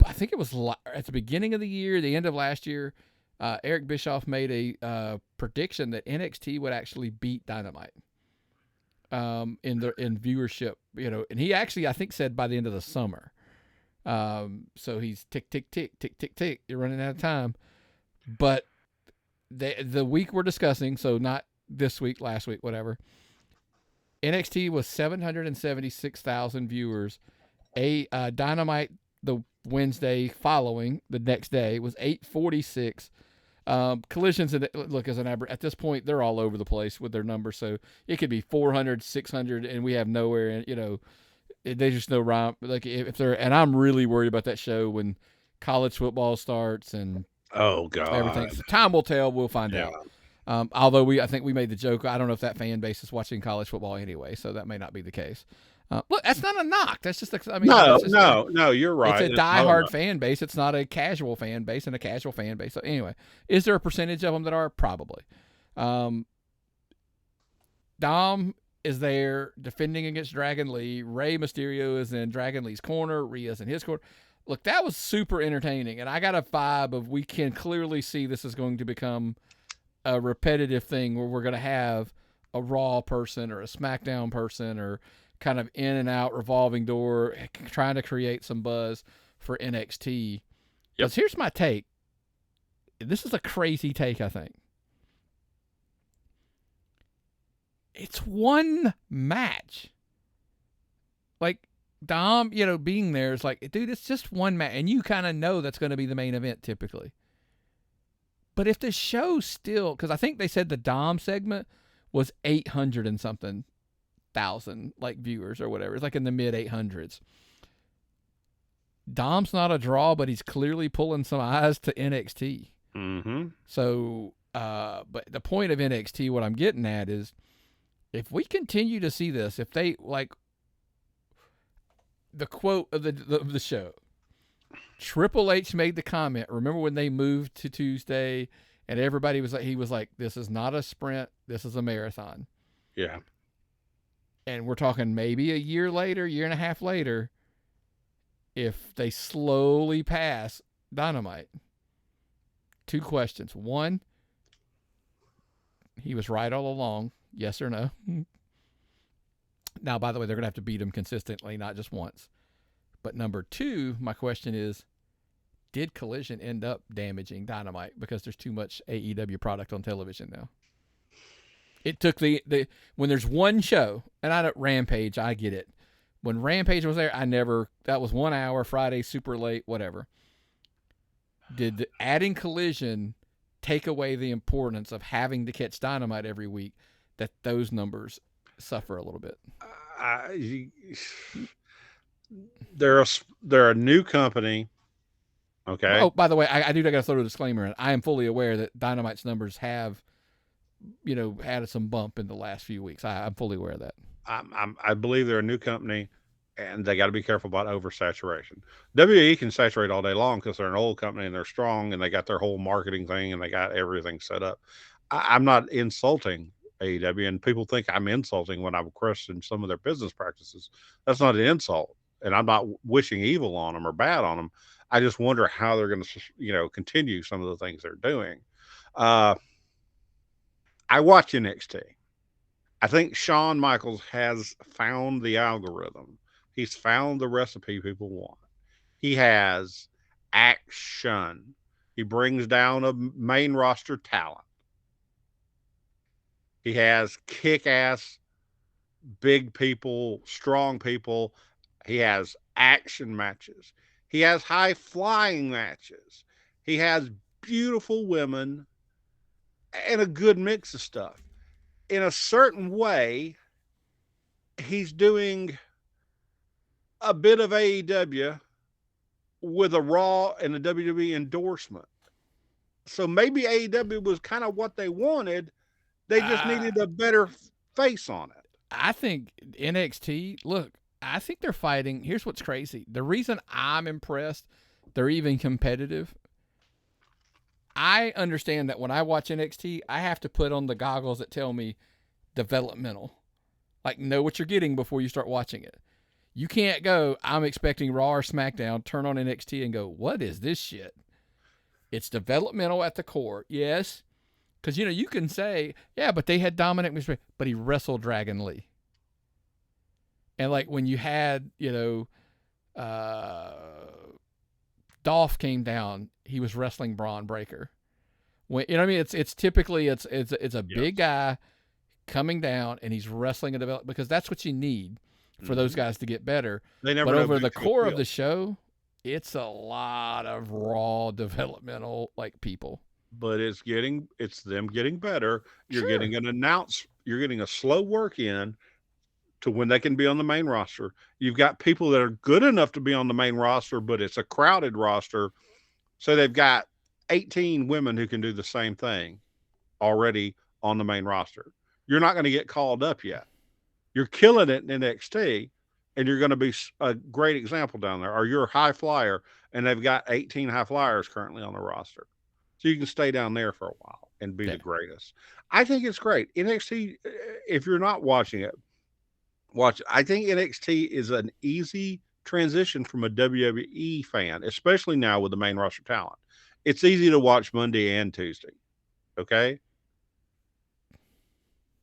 I think it was at the beginning of the year, the end of last year, Eric Bischoff made a prediction that NXT would actually beat Dynamite in viewership, and he actually, I think, said by the end of the summer. So he's tick, tick, tick, tick, tick, tick. You're running out of time. But the week we're discussing, so not this week, last week, whatever, NXT was 776,000 viewers. Dynamite the Wednesday following, the next day, was 846. Collisions, look, at this point, they're all over the place with their numbers, so it could be 400, 600, and we have nowhere, they just no rhyme. Like, if they're, and I'm really worried about that show when college football starts and oh god, everything. So time will tell. We'll find out. Although I think we made the joke. I don't know if that fan base is watching college football anyway, so that may not be the case. Look, that's not a knock. That's just, no, you're right. It's a diehard fan base. It's not a casual fan base and a casual fan base. So anyway, is there a percentage of them that are? Probably. Dom is there defending against Dragon Lee. Rey Mysterio is in Dragon Lee's corner. Rhea's in his corner. Look, that was super entertaining, and I got a vibe of we can clearly see this is going to become a repetitive thing where we're going to have a Raw person or a SmackDown person or kind of in and out revolving door, trying to create some buzz for NXT. Because here's my take. This is a crazy take, I think. It's one match. Like, Dom, being there is like, dude, it's just one match. And you kind of know that's going to be the main event typically. But if the show still, because I think they said the Dom segment was 800 and something thousand viewers or whatever. It's like in the mid 800s. Dom's not a draw, but he's clearly pulling some eyes to NXT. Mm-hmm. So, but the point of NXT, what I'm getting at is, if we continue to see this, if they the quote of the show, Triple H made the comment. Remember when they moved to Tuesday, and everybody was like, "This is not a sprint. This is a marathon." Yeah. And we're talking maybe a year later, year and a half later, if they slowly pass Dynamite. Two questions. One, he was right all along. Yes or no? Now, by the way, they're going to have to beat him consistently, not just once. But number two, my question is, did Collision end up damaging Dynamite because there's too much AEW product on television now? It took when there's one show, and I don't Rampage, I get it. When Rampage was there, that was 1 hour, Friday, super late, whatever. Did adding Collision take away the importance of having to catch Dynamite every week, that those numbers suffer a little bit? They're a new company. Okay. Oh, by the way, I got to throw a disclaimer in. I am fully aware that Dynamite's numbers have, had some bump in the last few weeks. I'm fully aware of that. I believe they're a new company, and they got to be careful about oversaturation. WWE can saturate all day long because they're an old company and they're strong and they got their whole marketing thing and they got everything set up. I'm not insulting AEW, and people think I'm insulting when I question some of their business practices. That's not an insult, and I'm not wishing evil on them or bad on them. I just wonder how they're going to, continue some of the things they're doing. I watch NXT. I think Shawn Michaels has found the algorithm. He's found the recipe people want. He has action. He brings down a main roster talent. He has kick-ass, big people, strong people. He has action matches. He has high-flying matches. He has beautiful women and a good mix of stuff. In a certain way, he's doing a bit of AEW with a Raw and a WWE endorsement. So maybe AEW was kind of what they wanted. They just needed a better face on it. I think NXT, look, I think they're fighting. Here's what's crazy. The reason I'm impressed, they're even competitive. I understand that when I watch NXT, I have to put on the goggles that tell me developmental. Like, know what you're getting before you start watching it. You can't go, I'm expecting Raw or SmackDown, turn on NXT and go, what is this shit? It's developmental at the core, yes. Because, you can say, yeah, but they had Dominic Mysterio, but he wrestled Dragon Lee. And, like, when you had, Dolph came down, he was wrestling Braun Breaker. When, you know what I mean? It's typically, it's a big guy coming down, and he's wrestling a develop, because that's what you need for those guys to get better. They never but know over who's the gonna core feel. of the show, it's a lot of raw developmental, like, people. But it's them getting better. You're Sure. getting you're getting a slow work in to when they can be on the main roster. You've got people that are good enough to be on the main roster, but it's a crowded roster. So they've got 18 women who can do the same thing already on the main roster. You're not going to get called up yet. You're killing it in NXT, and you're going to be a great example down there. Or you're a high flyer, and they've got 18 high flyers currently on the roster. So you can stay down there for a while and be the greatest. I think it's great. NXT, if you're not watching it, watch it. I think NXT is an easy transition from a WWE fan, especially now with the main roster talent. It's easy to watch Monday and Tuesday. Okay?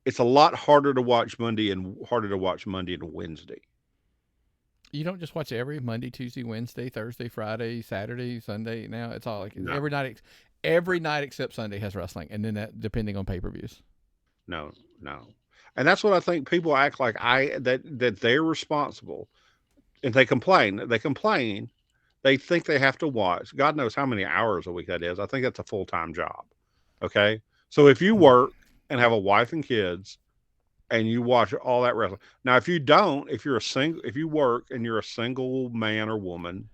It's a lot harder to watch Monday and Wednesday. You don't just watch every Monday, Tuesday, Wednesday, Thursday, Friday, Saturday, Sunday. Now it's all like No. every night except Sunday has wrestling, and then that depending on pay-per-views. No. And that's what I think people act like that they're responsible. And they complain. They think they have to watch. God knows how many hours a week that is. I think that's a full-time job. Okay? So if you work and have a wife and kids and you watch all that wrestling. Now, if you don't, if you work and you're a single man or woman,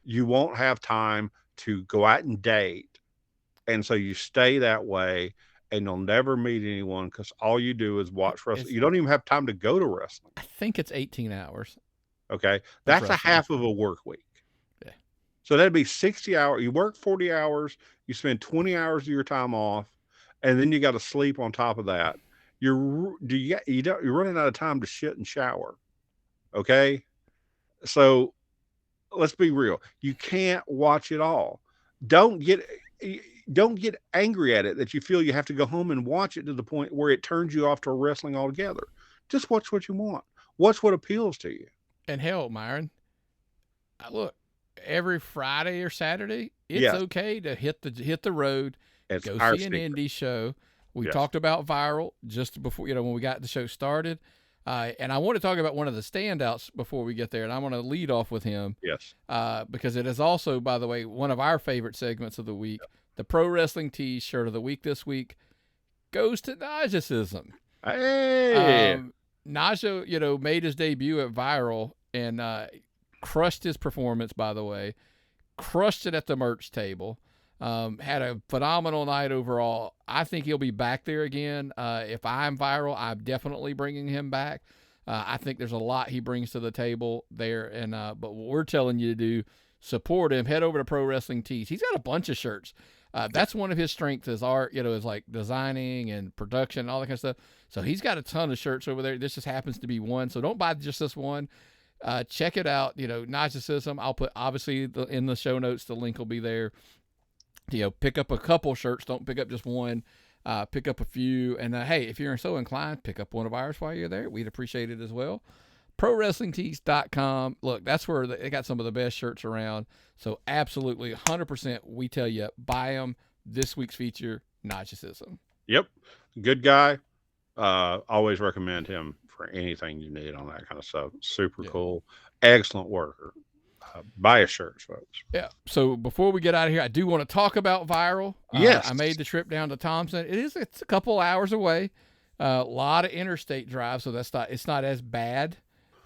you won't have time to go out and date. And so you stay that way and you'll never meet anyone because all you do is watch wrestling. You don't even have time to go to wrestling. I think it's 18 hours. Okay. That's a half of a work week. Yeah. So that'd be 60 hours. You work 40 hours, you spend 20 hours of your time off, and then you got to sleep on top of that. You're running out of time to shit and shower. Okay. So let's be real. You can't watch it all. Don't get angry at it that you feel you have to go home and watch it to the point where it turns you off to wrestling altogether. Just watch what you want. Watch what appeals to you. And hell, Myron, look, every Friday or Saturday, it's okay to hit the road, go see an indie show. We talked about Viral just before, when we got the show started. And I want to talk about one of the standouts before we get there, and I want to lead off with him. Yes. Because it is also, by the way, one of our favorite segments of the week. Yep. The Pro Wrestling Tees shirt of the week this week goes to Najasism. Hey! Naja, made his debut at Viral and crushed his performance, by the way. Crushed it at the merch table. Had a phenomenal night overall. I think he'll be back there again. If I'm Viral, I'm definitely bringing him back. I think there's a lot he brings to the table there. And but what we're telling you to do, support him. Head over to Pro Wrestling Tees. He's got a bunch of shirts. That's one of his strengths is art, is like designing and production and all that kind of stuff. So he's got a ton of shirts over there. This just happens to be one. So don't buy just this one. Check it out. Najasism. I'll put, obviously, in the show notes, the link will be there. Pick up a couple shirts. Don't pick up just one. Pick up a few. And hey, if you're so inclined, pick up one of ours while you're there. We'd appreciate it as well. ProWrestlingTees.com. Look, that's where they got some of the best shirts around. So absolutely, 100%, we tell you, buy them. This week's feature, Najasism. Yep. Good guy. Always recommend him for anything you need on that kind of stuff. Super cool. Excellent worker. Buy his shirts, folks. Yeah. So before we get out of here, I do want to talk about Viral. Yes. I made the trip down to Thompson. It's a couple hours away. A lot of interstate drive, so it's not as bad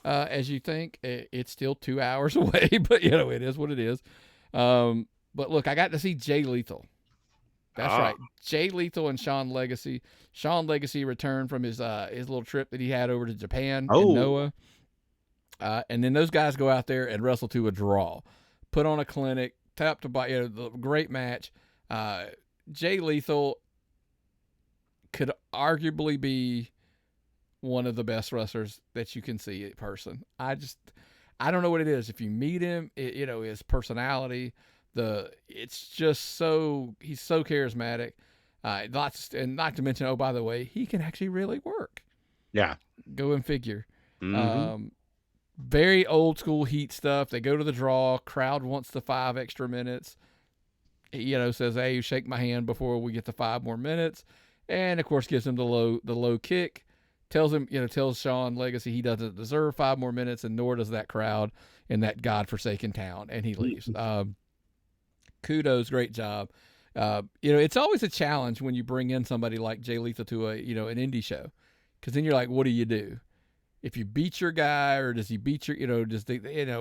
as you think. It's still 2 hours away, but it is what it is. But look, I got to see Jey Lethal. That's right. Jey Lethal and Sean Legacy. Sean Legacy returned from his little trip that he had over to Japan in Noah. And then those guys go out there and wrestle to a draw, put on a clinic, top to bottom, great match. Jey Lethal could arguably be one of the best wrestlers that you can see in person. I don't know what it is. If you meet him, his personality, It's just so he's so charismatic. And not to mention, oh, by the way, he can actually really work. Yeah. Go and figure. Mm-hmm. Very old school heat stuff. They go to the draw. Crowd wants the 5 extra minutes. Says, hey, shake my hand before we get the 5 more minutes. And of course gives him the low kick. Tells Sean Legacy he doesn't deserve 5 more minutes, and nor does that crowd in that godforsaken town. And he leaves. Kudos, great job. It's always a challenge when you bring in somebody like Jay Lethal to an indie show, because then you're like, what do you do? If you beat your guy, or does he beat your,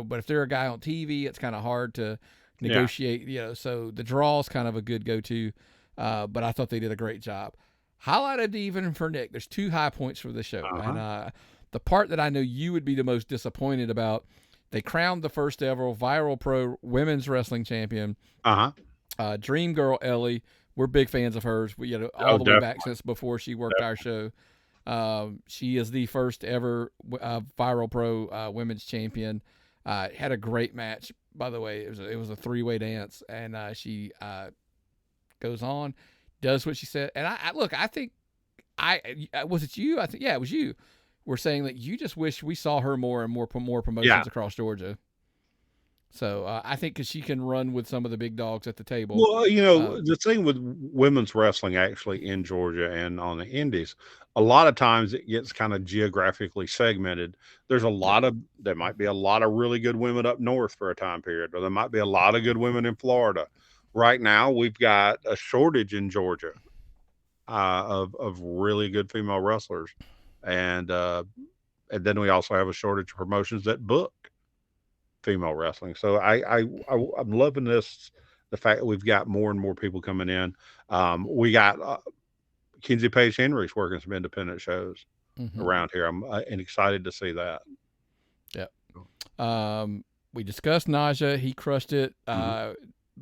but if they're a guy on TV, it's kind of hard to negotiate, so the draw is kind of a good go-to, but I thought they did a great job. Highlight of the evening for Nick, there's 2 high points for the show, and the part that I know you would be the most disappointed about, they crowned the first ever Viral Pro Women's Wrestling Champion, Dream Girl Ellie. We're big fans of hers. We, all the way back since before she worked our show. She is the first ever Viral Pro Women's Champion. Had a great match, by the way. It was a 3-way dance, and she goes on, does what she said. And I think was it you? I think it was you. We're saying that you just wish we saw her more and more promotions across Georgia. So I think because she can run with some of the big dogs at the table. Well, the thing with women's wrestling actually in Georgia and on the Indies, a lot of times it gets kind of geographically segmented. There might be a lot of really good women up north for a time period, or there might be a lot of good women in Florida. Right now, we've got a shortage in Georgia of really good female wrestlers, and then we also have a shortage of promotions that book female wrestling. So I'm loving the fact that we've got more and more people coming in. We got Kinsey Page Henry's working some independent shows around here. I'm excited to see that. Yeah. We discussed Naja. He crushed it.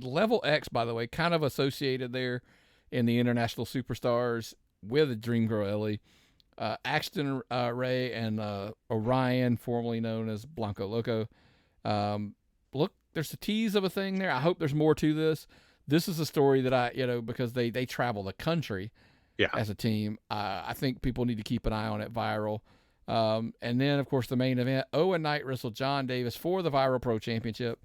Level X, by the way, kind of associated there in the International Superstars with Dream Girl Ellie. Axton Ray and Orion, formerly known as Blanco Loco. Look, there's a tease of a thing there. I hope there's more to this. This is a story that because they travel the country as a team. I think people need to keep an eye on it. Viral. And then, of course, the main event, Owen Knight wrestled John Davis for the Viral Pro Championship.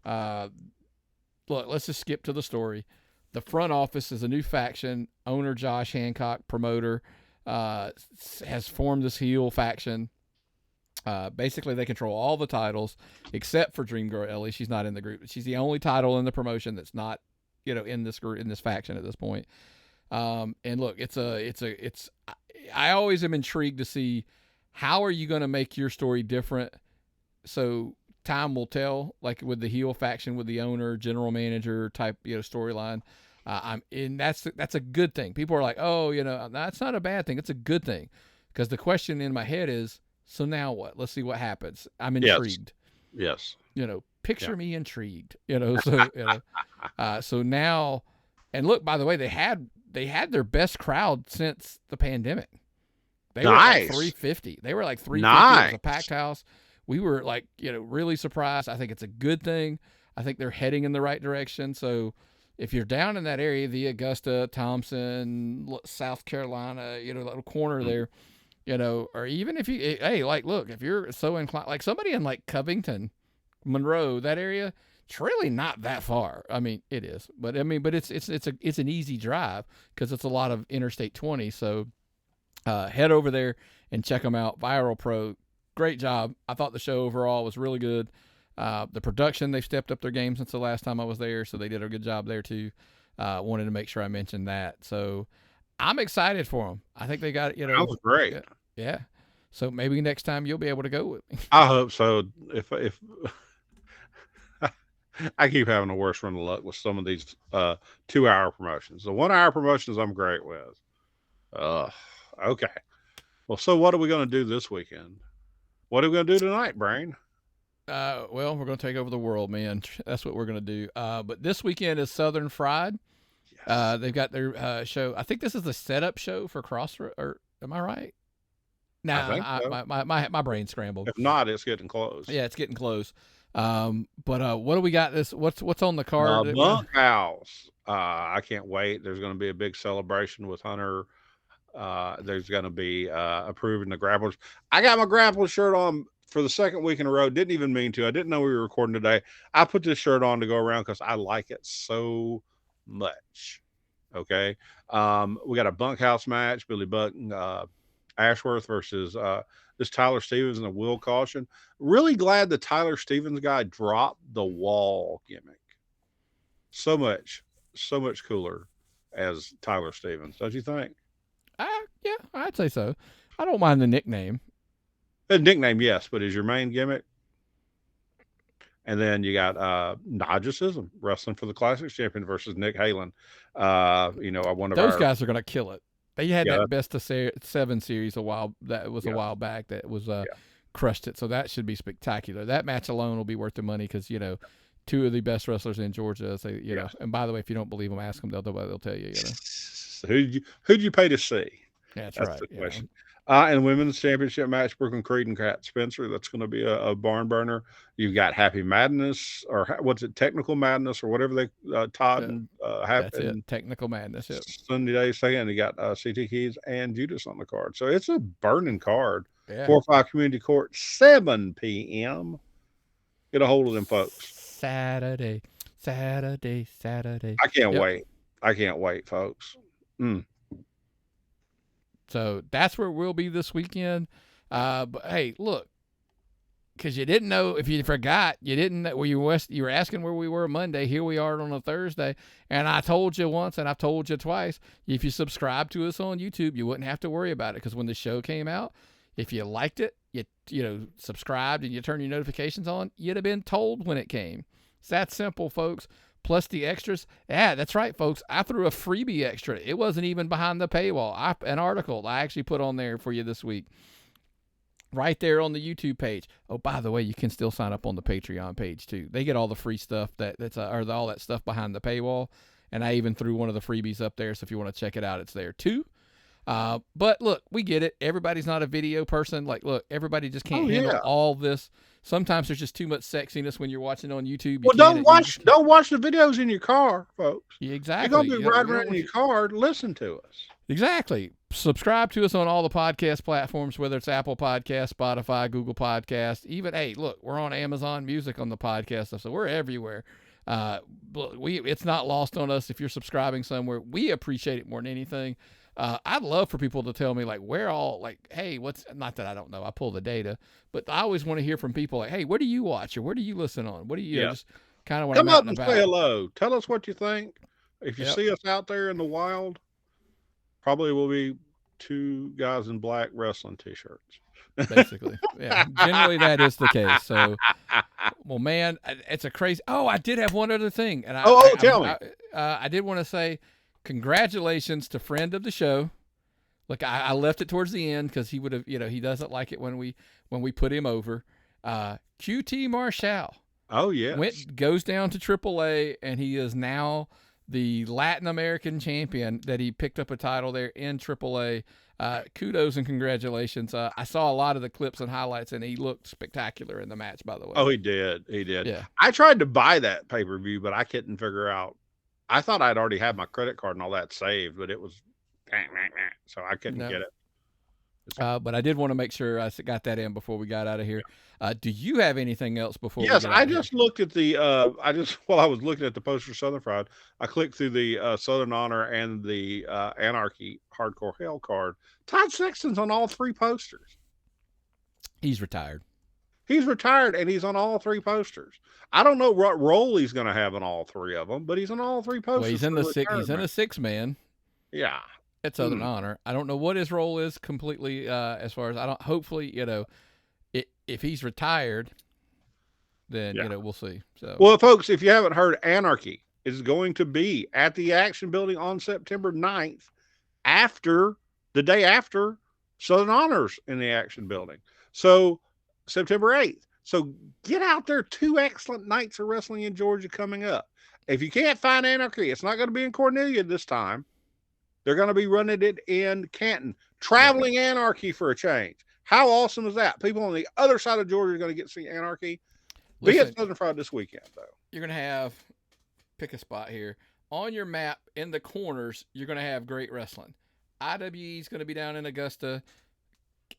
Look, let's just skip to the story. The front office is a new faction. Owner Josh Hancock, promoter, has formed this heel faction. Basically, they control all the titles except for Dream Girl Ellie. She's not in the group. She's the only title in the promotion that's not, in this group, in this faction at this point. And look, I always am intrigued to see how are you going to make your story different. So time will tell, like with the heel faction, with the owner, general manager type, storyline. That's a good thing. People are like, oh, that's not a bad thing. It's a good thing, because the question in my head is, so now what? Let's see what happens. I'm intrigued. Yes. Picture me intrigued. So now, and look, by the way, they had their best crowd since the pandemic. They were like 350. They were like 350. It was a packed house. We were like, really surprised. I think it's a good thing. I think they're heading in the right direction. So if you're down in that area, the Augusta, Thompson, South Carolina, little corner there, or even if you, look, if you're so inclined, like somebody in like Covington, Monroe, that area, it's really not that far. I mean, it is, but it's an easy drive because it's a lot of Interstate 20. So head over there and check them out. Viral Pro, great job. I thought the show overall was really good. The production, they've stepped up their game since the last time I was there, so they did a good job there too. Wanted to make sure I mentioned that. So I'm excited for them. I think they got, that was great. Yeah. So maybe next time you'll be able to go with me. I hope so. If I keep having the worst run of luck with some of these 2-hour promotions. The 1-hour promotions I'm great with. Okay. Well, so what are we going to do this weekend? What are we going to do tonight, Brain? Well, we're going to take over the world, man. That's what we're going to do. But this weekend is Southern Fried. Yes. They've got their show. I think this is the setup show for Crossroads. Or am I right? No, so. My brain scrambled. If not, it's getting close. Yeah, it's getting close. But what do we got what's on the card? Bunkhouse. I can't wait. There's going to be a big celebration with Hunter. There's going to be approving the grapplers. I got my grappler shirt on for the second week in a row. Didn't even mean to. I didn't know we were recording today. I put this shirt on to go around because I like it so much. Okay. We got a bunkhouse match. Billy Button, Ashworth versus this Tyler Stevens and a Will Caution. Really glad the Tyler Stevens guy dropped the wall gimmick. So much cooler as Tyler Stevens, don't you think? Yeah, I'd say so. I don't mind the nickname. The nickname, yes, but is your main gimmick. And then you got Najasism wrestling for the Classics champion versus Nick Halen. One of those guys are going to kill it. They had that best of 7 series a while back that was crushed it. So that should be spectacular. That match alone will be worth the money because 2 of the best wrestlers in Georgia. Know. And by the way, if you don't believe them, ask them. They'll tell you. Who'd you pay to see? That's right. The question. And the women's championship match, Brooklyn Creed and Kat Spencer. That's going to be a barn burner. You've got Happy Madness, or what's it, Technical Madness, or whatever they Todd and Happy. That's it. Technical Madness. Yep. Sunday day second. You got CT Keys and Judas on the card. So it's a burning card. Yeah. 4-5 Community Court, 7 p.m. Get a hold of them folks. Saturday. I can't wait. I can't wait, folks. So that's where we'll be this weekend. But hey, look, because you didn't know, if you forgot, you didn't know where you were asking where we were Monday. Here we are on a Thursday, and I told you once, and I've told you twice. If you subscribe to us on YouTube, you wouldn't have to worry about it because when the show came out, if you liked it, you subscribed and you turned your notifications on, you'd have been told when it came. It's that simple, folks. Plus the extras. Yeah, that's right, folks. I threw a freebie extra. It wasn't even behind the paywall. An article I actually put on there for you this week. Right there on the YouTube page. Oh, by the way, you can still sign up on the Patreon page too. They get all the free stuff all that stuff behind the paywall. And I even threw one of the freebies up there. So if you want to check it out, it's there too. But look, we get it. Everybody's not a video person. Look, everybody just can't handle all this. Sometimes there's just too much sexiness when you're watching on YouTube. Don't watch the videos in your car, folks. Exactly. You're going to be riding around in your car. Listen to us. Exactly. Subscribe to us on all the podcast platforms, whether it's Apple Podcasts, Spotify, Google Podcasts. Even, hey, look, we're on Amazon Music on the podcast stuff, so we're everywhere. It's not lost on us if you're subscribing somewhere. We appreciate it more than anything. I'd love for people to tell me hey, not that I don't know, I pull the data, but I always want to hear from people hey, where do you watch or where do you listen on? What do you just kind of want to come up and say hello. Tell us what you think. If you see us out there in the wild, probably will be 2 guys in black wrestling t-shirts. Basically. Yeah. Generally that is the case. So, well, man, it's a crazy. Oh, I did have one other thing. And tell me. I did want to say, congratulations to friend of the show. Look, I left it towards the end because he would have, he doesn't like it when we put him over. QT Marshall. Oh yeah. Goes down to AAA, and he is now the Latin American champion. That he picked up a title there in AAA. Kudos and congratulations. I saw a lot of the clips and highlights, and he looked spectacular in the match. By the way. Oh, he did. Yeah. I tried to buy that pay-per-view, but I couldn't figure out. I thought I'd already had my credit card and all that saved, but it was so I couldn't get it. But I did want to make sure I got that in before we got out of here. Do you have anything else before? Yes, I just looked at the. While I was looking at the poster Southern Fried, I clicked through the Southern Honor and the Anarchy Hardcore Hell card. Todd Sexton's on all 3 posters. He's retired. He's retired, and he's on all 3 posters. I don't know what role he's going to have in all 3 of them, but he's on all 3 posters. Well, he's in the 6. He's in a 6-man. Yeah, at Southern Honor. I don't know what his role is completely. As far as I don't. Hopefully, if he's retired, then we'll see. So, well, folks, if you haven't heard, Anarchy is going to be at the Action Building on September 9th, the day after Southern Honors in the Action Building. So September 8th. So get out there. 2 excellent nights of wrestling in Georgia coming up. If you can't find Anarchy, it's not going to be in Cornelia this time. They're going to be running it in Canton. Traveling Anarchy for a change. How awesome is that? People on the other side of Georgia are going to get to see Anarchy. Be Listen, at Southern Fried this weekend, though. you're gonna have pick a spot here on your map in the corners. You're gonna have great wrestling. IWE is gonna be down in Augusta.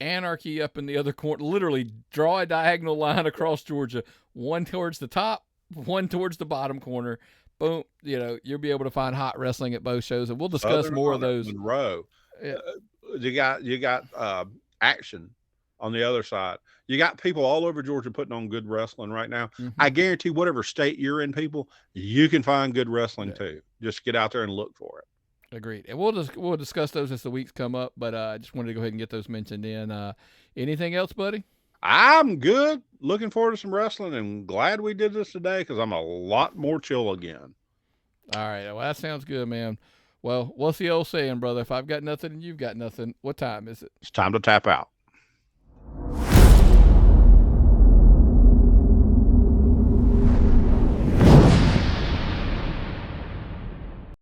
Anarchy up in the other corner. Literally draw a diagonal line across Georgia. One towards the top, one towards the bottom corner. Boom. You'll be able to find hot wrestling at both shows, and we'll discuss Southern more of Honor, those. Monroe. Yeah. You got action on the other side. You got people all over Georgia putting on good wrestling right now. Mm-hmm. I guarantee whatever state you're in, people, you can find good wrestling too. Just get out there and look for it. Agreed. And we'll discuss those as the weeks come up, but I just wanted to go ahead and get those mentioned in. Anything else, buddy? I'm good. Looking forward to some wrestling and glad we did this today because I'm a lot more chill again. All right. Well, that sounds good, man. Well, what's the old saying, brother? If I've got nothing and you've got nothing, what time is it? It's time to tap out.